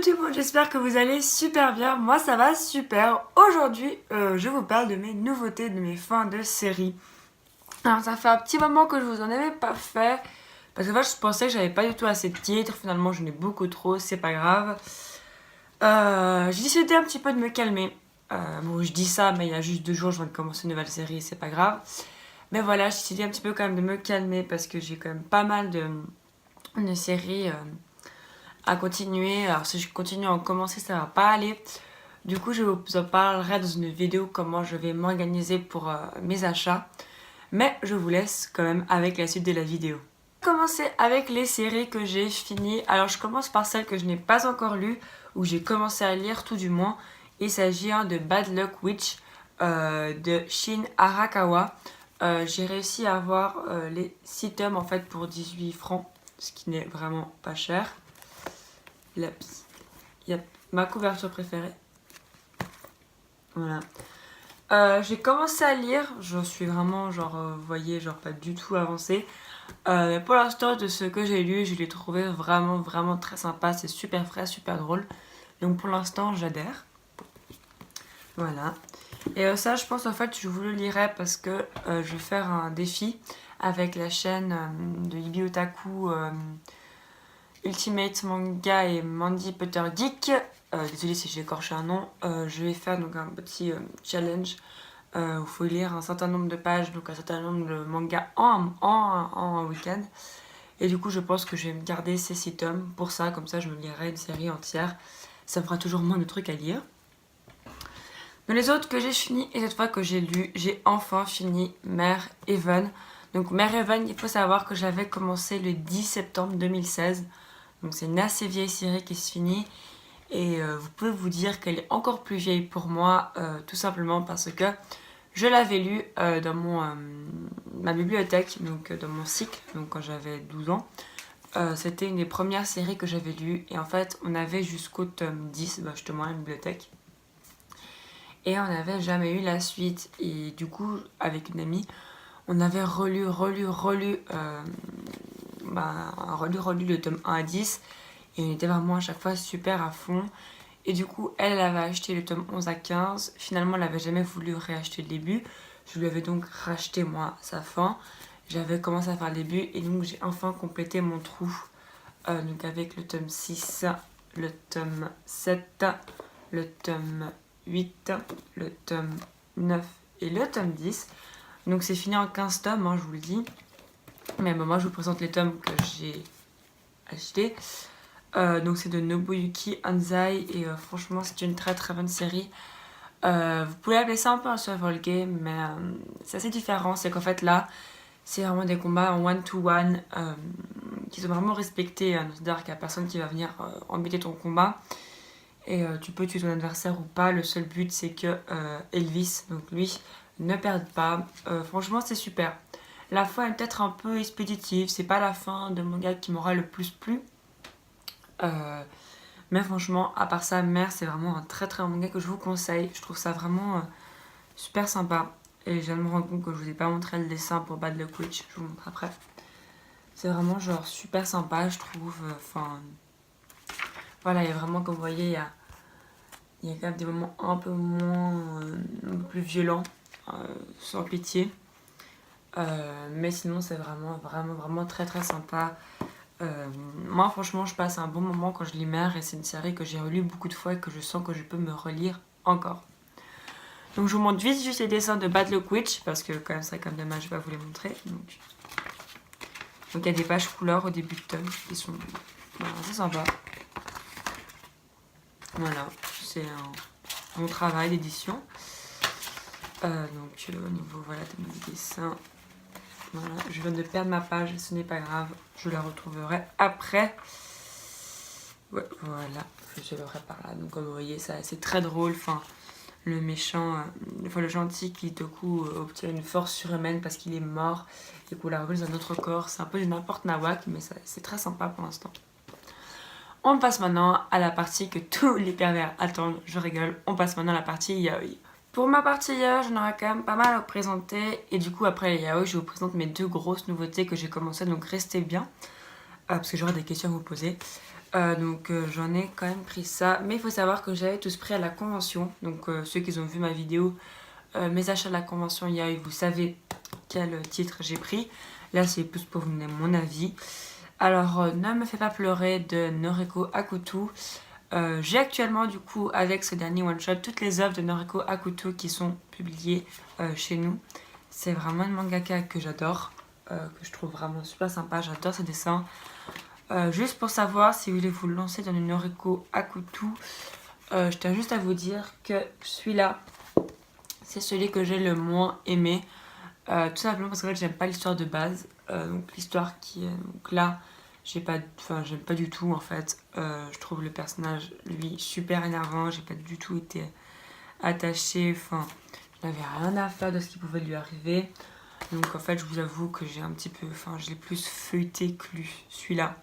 tout le monde, j'espère que vous allez super bien, moi ça va super. Aujourd'hui, je vous parle de mes nouveautés, de mes fins de série. Alors ça fait un petit moment que je vous en avais pas fait, parce que en fait, je pensais que j'avais pas du tout assez de titres, finalement j'en ai beaucoup trop, c'est pas grave. J'ai décidé un petit peu de me calmer. Bon, je dis ça, mais il y a juste 2 jours, je viens de commencer une nouvelle série, c'est pas grave. Mais voilà, j'ai décidé un petit peu quand même de me calmer, parce que j'ai quand même pas mal de séries à continuer. Alors si je continue à en commencer, ça va pas aller. Du coup, je vous en parlerai dans une vidéo comment je vais m'organiser pour mes achats. Mais je vous laisse quand même avec la suite de la vidéo. Je vais commencer avec les séries que j'ai finies. Alors je commence par celle que je n'ai pas encore lue, ou j'ai commencé à lire tout du moins. Il s'agit de Bad Luck Witch de Shin Arakawa. J'ai réussi à avoir les 6 tomes en fait pour 18 francs, ce qui n'est vraiment pas cher. Il y a ma couverture préférée. Voilà. J'ai commencé à lire, je suis vraiment vous voyez, pas du tout avancé. Mais pour l'instant, de ce que j'ai lu, je l'ai trouvé vraiment très sympa. C'est super frais, super drôle. Donc pour l'instant, j'adhère. Voilà. Et ça, je pense en fait, je vous le lirai parce que je vais faire un défi avec la chaîne de Ibi Otaku Ultimate Manga et Mandy Potter Geek. Désolée si j'ai écorché un nom. Je vais faire donc un petit challenge où il faut lire un certain nombre de pages, donc un certain nombre de mangas en un week-end. Et du coup, je pense que je vais me garder ces 6 tomes pour ça, comme ça je me lirai une série entière. Ça me fera toujours moins de trucs à lire. Dans les autres que j'ai fini et cette fois que j'ai lu, j'ai enfin fini Mare Even. Donc Mare Even, il faut savoir que j'avais commencé le 10 septembre 2016. Donc c'est une assez vieille série qui se finit. Et vous pouvez vous dire qu'elle est encore plus vieille pour moi, tout simplement parce que je l'avais lu dans ma bibliothèque, donc dans mon cycle, donc quand j'avais 12 ans. C'était une des premières séries que j'avais lues. Et en fait, on avait jusqu'au tome 10, justement, à la bibliothèque. Et on n'avait jamais eu la suite. Et du coup, avec une amie, on avait relu le tome 1 à 10. Et on était vraiment à chaque fois super à fond. Et du coup, elle avait acheté le tome 11 à 15. Finalement, elle n'avait jamais voulu réacheter le début. Je lui avais donc racheté, moi, sa fin. J'avais commencé à faire le début. Et donc, j'ai enfin complété mon trou. Donc, avec le tome 6, le tome 7, le tome 8, le tome 9 et le tome 10. Donc, c'est fini en 15 tomes, je vous le dis. Mais moi, je vous présente les tomes que j'ai achetés. Donc c'est de Nobuyuki Anzai et franchement c'est une très bonne série. Vous pouvez appeler ça un peu un survival game, mais c'est assez différent. C'est qu'en fait là c'est vraiment des combats en one-to-one qui sont vraiment respectés. C'est-à-dire qu'il n'y a personne qui va venir embêter ton combat. Et tu peux tuer ton adversaire ou pas. Le seul but c'est que Elvis, donc lui, ne perde pas. Franchement c'est super. La fin est peut-être un peu expéditive. C'est pas la fin de manga qui m'aura le plus plu. Mais franchement, à part ça, Mère, c'est vraiment un très bon manga que je vous conseille. Je trouve ça vraiment super sympa. Et je viens de me rendre compte que je vous ai pas montré le dessin pour Bad Luck Witch. Je vous montre après. C'est vraiment super sympa, je trouve. Voilà, il y a vraiment, comme vous voyez, il y a quand même des moments un peu plus violents, sans pitié. Mais sinon, c'est vraiment très sympa. Moi franchement je passe un bon moment quand je lis Mère et c'est une série que j'ai relue beaucoup de fois et que je sens que je peux me relire encore. Donc je vous montre vite juste les dessins de Bad Luck Witch parce que quand même c'est quand même dommage, je vais pas vous les montrer. Donc il y a des pages couleurs au début de tome qui sont assez sympas. Voilà, c'est un bon travail d'édition. Donc au niveau de mes dessins. Voilà, je viens de perdre ma page, ce n'est pas grave, je la retrouverai après. Ouais, voilà, je le ferai par là. Donc comme vous voyez, c'est très drôle. Le méchant, le gentil qui du coup obtient une force surhumaine parce qu'il est mort et qu'on l'a revu dans un autre corps. C'est un peu du n'importe nawak, mais c'est très sympa pour l'instant. On passe maintenant à la partie que tous les pervers attendent. Je rigole, on passe maintenant à la partie yaoi. Pour ma partie yaoi, j'en aurai quand même pas mal à vous présenter. Et du coup, après les yaoi, je vous présente mes 2 grosses nouveautés que j'ai commencé. Donc restez bien, parce que j'aurai des questions à vous poser. Donc j'en ai quand même pris ça. Mais il faut savoir que j'avais tous pris à la convention. Donc ceux qui ont vu ma vidéo, mes achats de la convention Yaoi, vous savez quel titre j'ai pris. Là c'est plus pour vous donner mon avis. Alors Ne me fais pas pleurer de Noriko Akutu. J'ai actuellement du coup avec ce dernier one shot toutes les œuvres de Noriko Akutu qui sont publiées chez nous. C'est vraiment une mangaka que j'adore, que je trouve vraiment super sympa, j'adore ses dessins. Juste pour savoir si vous voulez vous lancer dans une Noriko Akutu, je tiens juste à vous dire que celui-là, c'est celui que j'ai le moins aimé. Tout simplement parce que en fait, j'aime pas l'histoire de base. Donc l'histoire qui est donc là, j'aime pas du tout en fait. Je trouve le personnage, lui, super énervant. J'ai pas du tout été attachée. Enfin, je n'avais rien à faire de ce qui pouvait lui arriver. Donc en fait, je vous avoue que j'ai un petit peu, je l'ai plus feuilleté que lui, celui-là.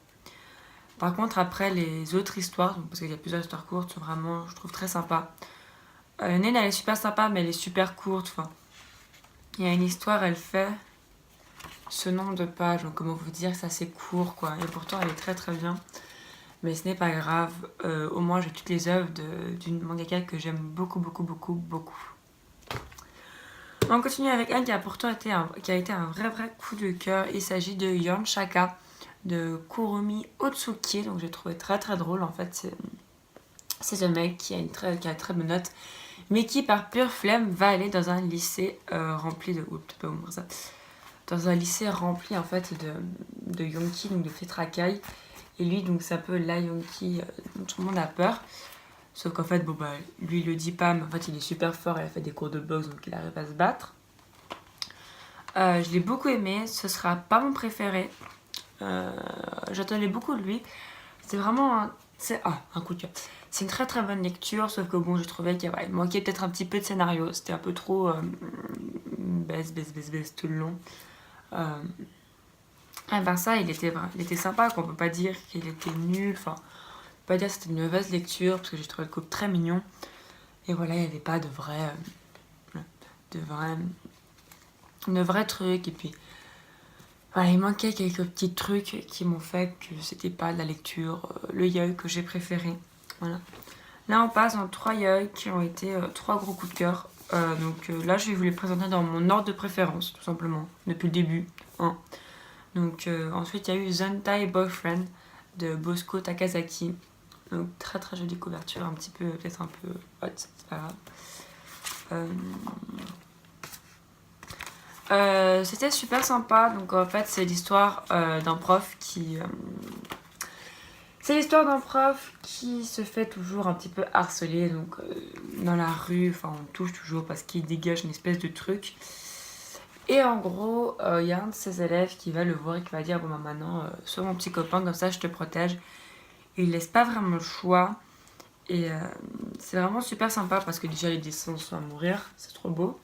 Par contre, après les autres histoires, donc, parce qu'il y a plusieurs histoires courtes, sont vraiment, je trouve, très sympas. Nene, elle est super sympa, mais elle est super courte. Enfin, il y a une histoire, elle fait ce nombre de pages, donc comment vous dire, c'est assez court, quoi. Et pourtant, elle est très très bien. Mais ce n'est pas grave. Au moins, j'ai toutes les œuvres d'une mangaka que j'aime beaucoup, beaucoup, beaucoup, beaucoup. On continue avec un qui a pourtant été un vrai coup de cœur. Il s'agit de Yon Shaka de Kurumi Otsuki. Donc j'ai trouvé très très drôle. En fait, c'est ce mec qui a une très bonne note, mais qui par pure flemme va aller dans un lycée rempli de... Oups, pas ouvrir ça. Dans un lycée rempli en fait de Yonki, donc de Fetrakai. Et lui, donc c'est un peu la Yonki dont tout le monde a peur. Sauf qu'en fait, lui il le dit pas, mais en fait il est super fort, il a fait des cours de boxe, donc il arrive à se battre. Je l'ai beaucoup aimé, ce sera pas mon préféré. J'attendais beaucoup de lui. C'est vraiment un coup de cœur. C'est une très très bonne lecture, sauf que bon, je trouvais qu'il manquait peut-être un petit peu de scénario. C'était un peu trop baisse tout le long. À part ça, il était sympa, qu'on peut pas dire qu'il était nul. Enfin, on peut pas dire que c'était une mauvaise lecture, parce que j'ai trouvé le couple très mignon. Et voilà, il n'y avait pas de vrais trucs. Et puis, voilà, il manquait quelques petits trucs qui m'ont fait que c'était pas de la lecture, le yaoi que j'ai préféré. Voilà. Là, on passe dans 3 yaoi qui ont été 3 gros coups de cœur. Donc là, je vais vous les présenter dans mon ordre de préférence, tout simplement, depuis le début. Hein. Donc ensuite, il y a eu Zentai Boyfriend de Bosco Takazaki. Donc très très jolie couverture, peut-être un peu hot, c'est pas grave. C'était super sympa. Donc en fait, c'est l'histoire d'un prof qui... c'est l'histoire d'un prof qui se fait toujours un petit peu harceler, donc dans la rue, enfin on touche toujours parce qu'il dégage une espèce de truc. Et en gros, il y a un de ses élèves qui va le voir et qui va dire bon maintenant, sois mon petit copain, comme ça je te protège. Et il laisse pas vraiment le choix. Et c'est vraiment super sympa parce que déjà les dessins sont à mourir, c'est trop beau.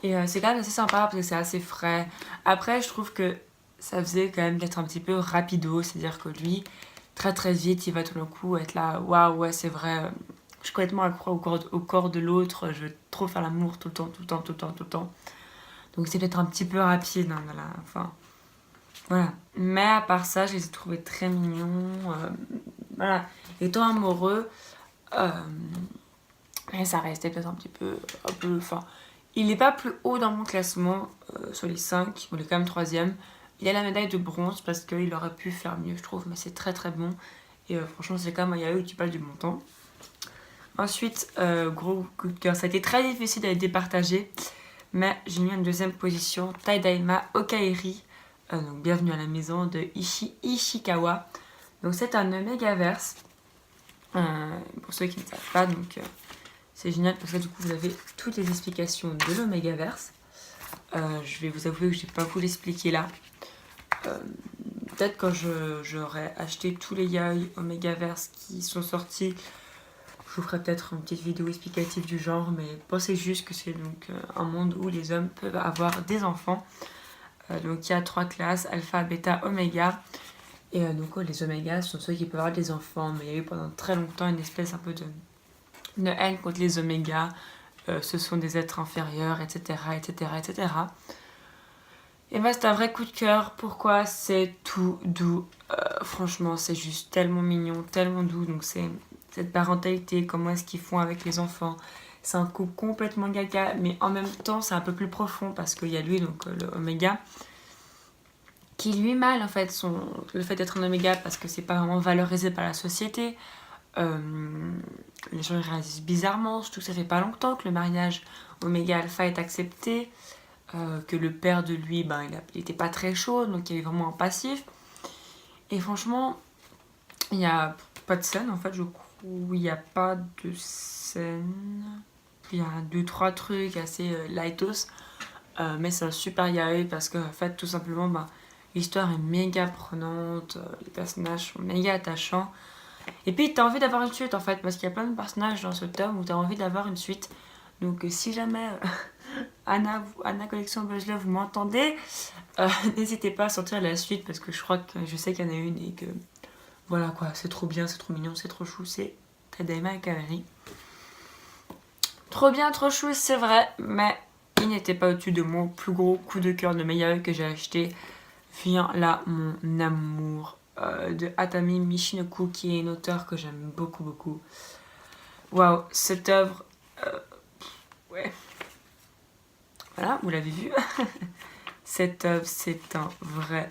Et c'est quand même assez sympa parce que c'est assez frais. Après, je trouve que ça faisait quand même d'être un petit peu rapido, c'est-à-dire que lui, très très vite, il va tout d'un coup être là, waouh, ouais, c'est vrai, je suis complètement accro au corps de l'autre, je veux trop faire l'amour tout le temps. Donc c'est peut-être un petit peu rapide, hein, voilà. Mais à part ça, je les ai trouvés très mignons. Voilà, étant amoureux, mais ça restait peut-être un peu, il n'est pas plus haut dans mon classement sur les 5, il est quand même 3ème. Il a la médaille de bronze parce qu'il aurait pu faire mieux, je trouve, mais c'est très très bon. Et franchement, c'est quand même un yaoi qui passe du bon temps. Ensuite, gros coup de cœur, ça a été très difficile d'être départagé, mais j'ai mis en 2ème position Taidaima Okaeri, donc bienvenue à la maison de Ishikawa. Donc c'est un Omegaverse, pour ceux qui ne savent pas, donc c'est génial parce que du coup vous avez toutes les explications de l'Omegaverse. Je vais vous avouer que je n'ai pas vous l'expliquer là. Peut-être quand j'aurai acheté tous les yaoi Omegaverse qui sont sortis, je vous ferai peut-être une petite vidéo explicative du genre, mais pensez juste que c'est donc un monde où les hommes peuvent avoir des enfants. Donc il y a 3 classes, alpha, bêta, oméga. Et donc les omégas sont ceux qui peuvent avoir des enfants, mais il y a eu pendant très longtemps une espèce un peu de haine contre les omégas. Ce sont des êtres inférieurs, etc. Et bah c'est un vrai coup de cœur. Pourquoi? C'est tout doux. Franchement, c'est juste tellement mignon, tellement doux. Donc c'est cette parentalité, comment est-ce qu'ils font avec les enfants. C'est un couple complètement gaga, mais en même temps c'est un peu plus profond parce qu'il y a lui, donc le Oméga, qui lui mal en fait le fait d'être un Oméga parce que c'est pas vraiment valorisé par la société. Les gens réagissent bizarrement, surtout que ça fait pas longtemps que le mariage Oméga Alpha est accepté. Que le père de lui, il était pas très chaud, donc il y avait vraiment un passif. Et franchement, il n'y a pas de scène, en fait, je crois. Il n'y a pas de scène. Il y a 2-3 trucs assez lightos. Mais c'est un super yaoi parce que, en fait, tout simplement, l'histoire est méga prenante. Les personnages sont méga attachants. Et puis, t'as envie d'avoir une suite, en fait, parce qu'il y a plein de personnages dans ce tome où t'as envie d'avoir une suite. Donc, si jamais Anna Collection Buzz Love, vous m'entendez, n'hésitez pas à sortir la suite parce que je sais qu'il y en a une et que voilà quoi, c'est trop bien, c'est trop mignon, c'est trop chou, c'est Tadaima et Kavari. Trop bien, trop chou, c'est vrai, mais il n'était pas au-dessus de mon plus gros coup de cœur de meilleur que j'ai acheté. Vient là mon amour de Atami Michinoku, qui est une auteure que j'aime beaucoup beaucoup. Waouh, cette œuvre, ouais. Voilà, vous l'avez vu. Cette œuvre, c'est un vrai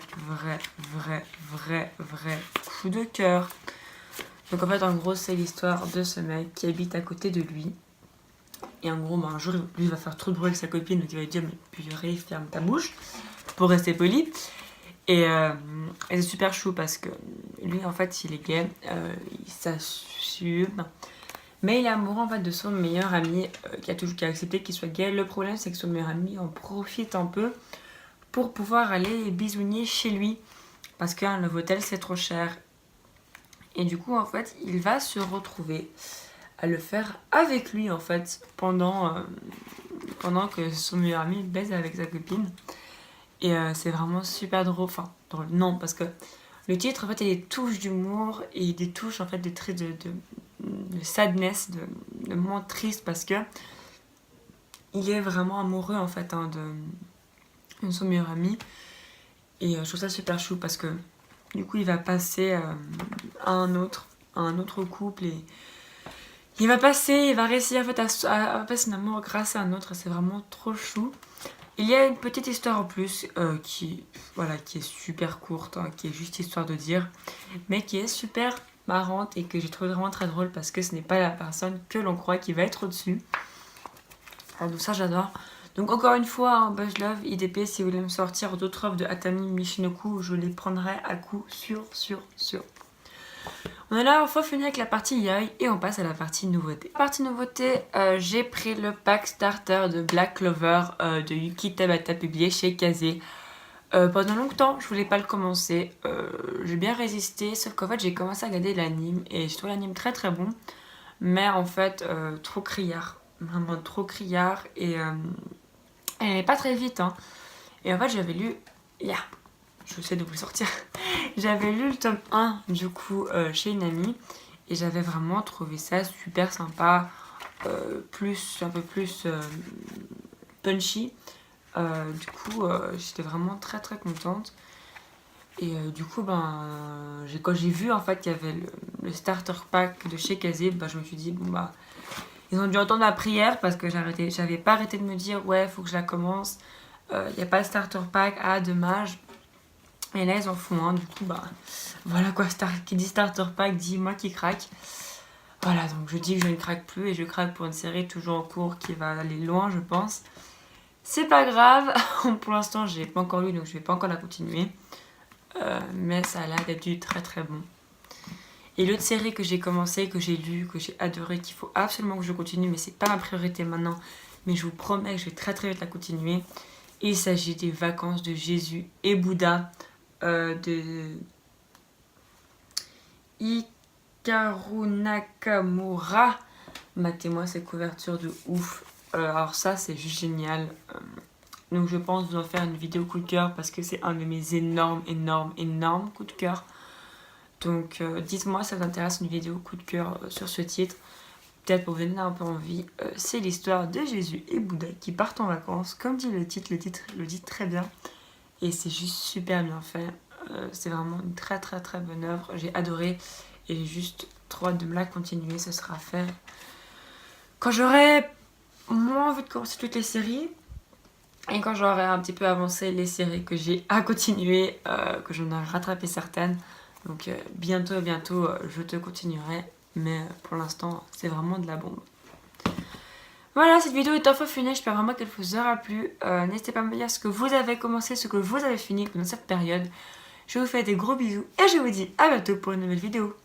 coup de cœur. Donc en fait, en gros, c'est l'histoire de ce mec qui habite à côté de lui. Et en gros, un jour, lui il va faire trop de bruit avec sa copine, donc il va lui dire mais purée, ferme ta bouche, pour rester poli. Et c'est super chou parce que lui, en fait, il est gay, il s'assume. Mais il est amoureux en fait de son meilleur ami qui a accepté qu'il soit gay. Le problème, c'est que son meilleur ami en profite un peu pour pouvoir aller bisouner chez lui parce qu'un hôtel c'est trop cher. Et du coup, en fait, il va se retrouver à le faire avec lui en fait pendant que son meilleur ami baise avec sa copine. Et c'est vraiment super drôle. Enfin, drôle, non, parce que le titre, en fait, il y a des touches d'humour et des touches, en fait, des traits de sadness, de moments tristes parce que il est vraiment amoureux, en fait, de son meilleur ami. Et je trouve ça super chou parce que du coup, il va passer à un autre couple et il va réussir en fait à passer un amour grâce à un autre. C'est vraiment trop chou. Il y a une petite histoire en plus qui est super courte, qui est juste histoire de dire, mais qui est super marrante et que j'ai trouvé vraiment très drôle parce que ce n'est pas la personne que l'on croit qui va être au-dessus. Donc ça j'adore. Donc encore une fois, Buzz Love, IDP, si vous voulez me sortir d'autres œuvres de Atami Michinoku, je les prendrai à coup sûr. On a là enfin fini avec la partie yaoi et on passe à la partie nouveauté. La partie nouveauté, j'ai pris le pack starter de Black Clover de Yuki Tabata publié chez Kazé. Pendant longtemps, je voulais pas le commencer. J'ai bien résisté, sauf qu'en fait j'ai commencé à regarder l'anime et je trouve l'anime très très bon. Mais en fait, trop criard. Vraiment trop criard et elle n'est pas très vite. Hein. Et en fait j'avais lu... Je sais de vous le sortir. J'avais lu le tome 1 du coup chez une amie et j'avais vraiment trouvé ça super sympa, un peu plus punchy. J'étais vraiment très très contente. Et du coup, quand j'ai vu en fait qu'il y avait le starter pack de chez Kazé, je me suis dit, ils ont dû entendre la prière parce que j'avais pas arrêté de me dire, ouais, faut que je la commence. Il n'y a pas de starter pack, dommage. Et là, ils en font un, du coup, voilà quoi, qui dit starter pack dit moi qui craque. Voilà, donc je dis que je ne craque plus et je craque pour une série toujours en cours qui va aller loin, je pense. C'est pas grave, pour l'instant, j'ai pas encore lu, donc je vais pas encore la continuer. Mais ça a l'air d'être du très très bon. Et l'autre série que j'ai commencé, que j'ai lu, que j'ai adoré, qu'il faut absolument que je continue, mais c'est pas ma priorité maintenant, mais je vous promets que je vais très très vite la continuer. Il s'agit des vacances de Jésus et Bouddha de Hikaru Nakamura. Matez-moi ces couvertures de ouf. Alors ça c'est juste génial. Donc je pense vous en faire une vidéo coup de cœur parce que c'est un de mes énormes coups de cœur. Donc dites-moi si ça vous intéresse une vidéo coup de cœur sur ce titre. Peut-être pour vous donner un peu envie. C'est l'histoire de Jésus et Bouddha qui partent en vacances. Comme dit le titre le dit très bien. et c'est juste super bien fait. C'est vraiment une très très très bonne œuvre, j'ai adoré et j'ai juste trop hâte de me la continuer. Ce sera fait quand j'aurai moins envie de commencer toutes les séries et quand j'aurai un petit peu avancé les séries que j'ai à continuer, que j'en ai rattrapé certaines. Donc bientôt je te continuerai, mais pour l'instant c'est vraiment de la bombe. Voilà, cette vidéo est enfin finie, j'espère vraiment qu'elle vous aura plu. N'hésitez pas à me dire ce que vous avez commencé, ce que vous avez fini pendant cette période. Je vous fais des gros bisous et je vous dis à bientôt pour une nouvelle vidéo.